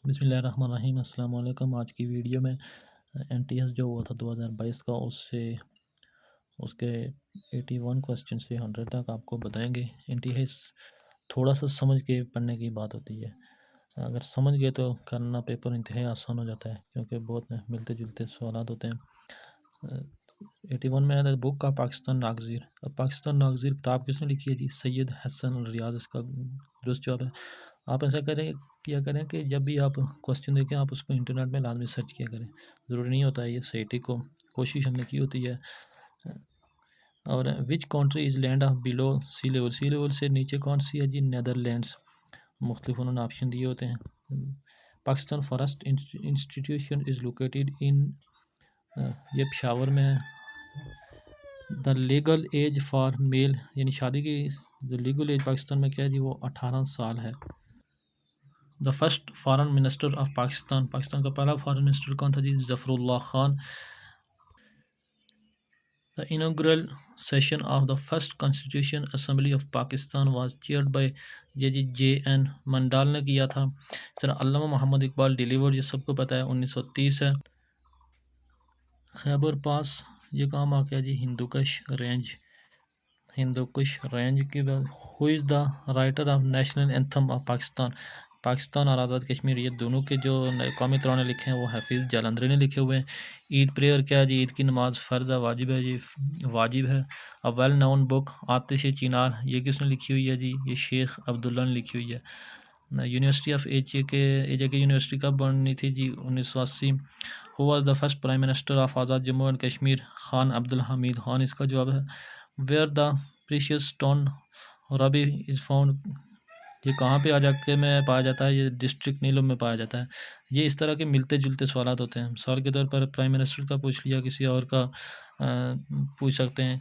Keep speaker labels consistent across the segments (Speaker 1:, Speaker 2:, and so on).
Speaker 1: بسم اللہ الرحمن الرحیم۔ السلام علیکم۔ آج کی ویڈیو میں این ٹی ایس جو ہوا تھا 2022 کا، اس کے 81 کوسچن سے 100 تک آپ کو بتائیں گے۔ این ٹی ایس تھوڑا سا سمجھ کے پڑھنے کی بات ہوتی ہے، اگر سمجھ گئے تو کرنا پیپر انتہائی آسان ہو جاتا ہے، کیونکہ بہت ملتے جلتے سوالات ہوتے ہیں۔ 81 میں ہے بک آف پاکستان ناگزیر۔ اب پاکستان ناگزیر کتاب کس نے لکھی ہے جی؟ سید حسن الریاض اس کا درست جواب ہے۔ آپ ایسا کیا کریں کہ جب بھی آپ کوسچن دیکھیں آپ اس کو انٹرنیٹ میں لازمی سرچ کیا کریں، ضروری نہیں ہوتا ہے یہ صحیح ٹھیک کو، کوشش ہم نے کی ہوتی ہے۔ اور which country is land of below sea level? Sea level سے نیچے کون سی ہے جی؟ Neither lands. مختلف انہوں نے آپشن دیے ہوتے ہیں۔ Pakistan forest institution is located in, یہ پشاور میں ہے۔ The legal age for male, یعنی شادی کی جو لیگل ایج پاکستان میں کیا ہے جی؟ وہ 18 سال ہے۔ The first foreign minister of Pakistan, Pakistan کا پہلا فارن منسٹر کون تھا جی؟ Zafar Ullah Khan. The inaugural session of the first constituent assembly of Pakistan was chaired by, یہ جی جے این منڈال نے کیا تھا۔ اس طرح علامہ محمد اقبال ڈیلیورڈ، یہ سب کو پتہ ہے، 1930 ہے۔ خیبر پاس یہ کہاں واقع ہے جی؟ ہندوکش رینج، ہندوکش رینج کی بات۔ Who is the writer of national anthem of Pakistan? Pakistan اور آزاد کشمیر، یہ دونوں کے جو قومی ترانے لکھے ہیں وہ حفیظ جالندھری نے لکھے ہوئے ہیں۔ عید پریئر کیا ہے جی؟ عید کی نماز فرض ہے، واجب ہے جی؟ واجب ہے۔ ا ویل نون بک آتش چنار، یہ کس نے لکھی ہوئی ہے جی؟ یہ شیخ عبداللہ نے لکھی ہوئی ہے۔ یونیورسٹی آف ایچ اے کے یونیورسٹی کب بنی تھی جی؟ 1980۔ Who was the first prime minister of Azad Jammu and Kashmir? Khan Abdul Hamid Khan اس کا جواب ہے۔ ویئر دا پریشیس اسٹون ربی از فاؤنڈ، یہ کہاں پہ علاقے میں پایا جاتا ہے؟ یہ ڈسٹرکٹ نیلم میں پایا جاتا ہے۔ یہ اس طرح کے ملتے جلتے سوالات ہوتے ہیں، مثال کے طور پر پرائم منسٹر کا پوچھ لیا، کسی اور کا پوچھ سکتے ہیں۔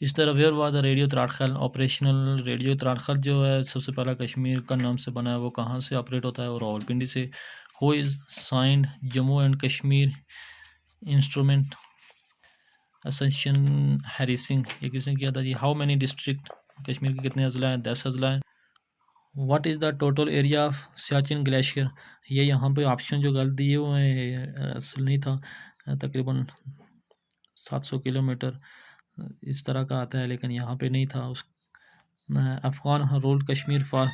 Speaker 1: اس طرح where was radio Tararkhal operational? Radio Tararkhal جو ہے سب سے پہلا کشمیر کا نام سے بنا ہے، وہ کہاں سے آپریٹ ہوتا ہے؟ اور راولپنڈی سے۔ Who is signed Jammu and Kashmir instrument accession Hari Singh, یہ کس نے کیا تھا جی؟ ہاؤ مینی ڈسٹرکٹ، کشمیر کے کتنے اضلاع ہیں؟ 10 اضلاع ہیں۔ What is the total area of Siachen glacier? یہ یہاں پہ آپشن جو غلط دیے ہوئے ہیں اصل نہیں تھا، تقریباً 700 کلومیٹر اس طرح کا آتا ہے، لیکن یہاں پہ نہیں تھا۔ Afghan ruled Kashmir for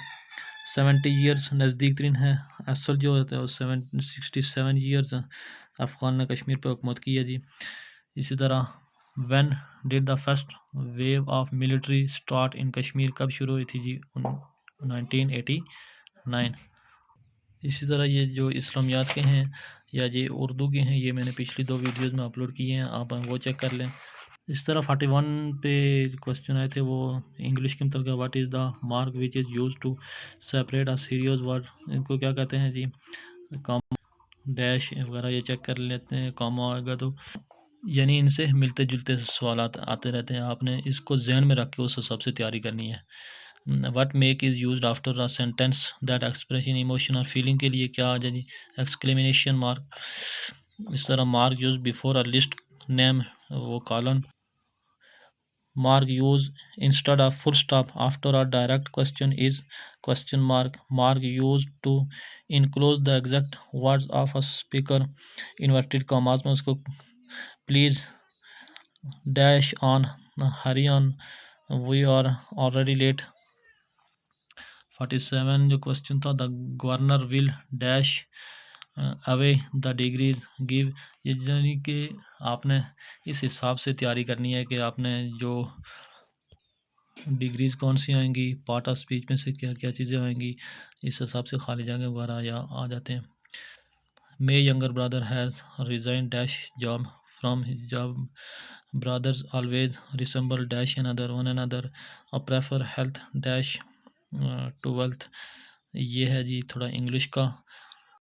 Speaker 1: 70 years, نزدیک ترین ہے۔ اصل جو ہوتا ہے وہ 67 ایئرس افغان نے کشمیر پہ حکومت کی ہے جی۔ اسی طرح when did the first wave of military start in Kashmir, کب شروع ہوئی تھی جی؟ 1989۔ اسی طرح یہ جو اسلامیات کے ہیں یا یہ اردو کے ہیں، یہ میں نے پچھلی 2 ویڈیوز میں اپلوڈ کیے ہیں، آپ وہ چیک کر لیں۔ اس طرح 41 پہ کوسچن آئے تھے وہ انگلش کے متعلق، what is the mark which is use to separate a series word, ان کو کیا کہتے ہیں جی؟ کام ڈیش وغیرہ یہ چیک کر لیتے ہیں، کاما آئے گا تو، یعنی ان سے ملتے جلتے سوالات آتے رہتے ہیں، آپ نے اس کو ذہن میں رکھ کے اس حساب سے تیاری کرنی ہے۔ What make is used after sentence that expression emotion اور فیلنگ کے لیے کیا آ جائے جی؟ Exclamation mark. اس طرح mark use before a list name, وہ colon. Mark use instead of full stop after a direct question is question mark. Mark use to enclose the exact words of a speaker, inverted commas میں اس کو، please dash on hurry on we are already late. 47 جو question تھا، the governor will dash away the degrees give, یہ یعنی کہ آپ نے اس حساب سے تیاری کرنی ہے کہ آپ نے جو ڈگریز کون سی آئیں گی، پارٹ آف اسپیچ میں سے کیا کیا چیزیں آئیں گی، اس حساب سے خالی جگہ وغیرہ یا آ جاتے ہیں۔ My younger brother has resign dash job from his job, brothers always resemble dash another one another اور prefer health dash to wealth, یہ ہے جی تھوڑا انگلش کا۔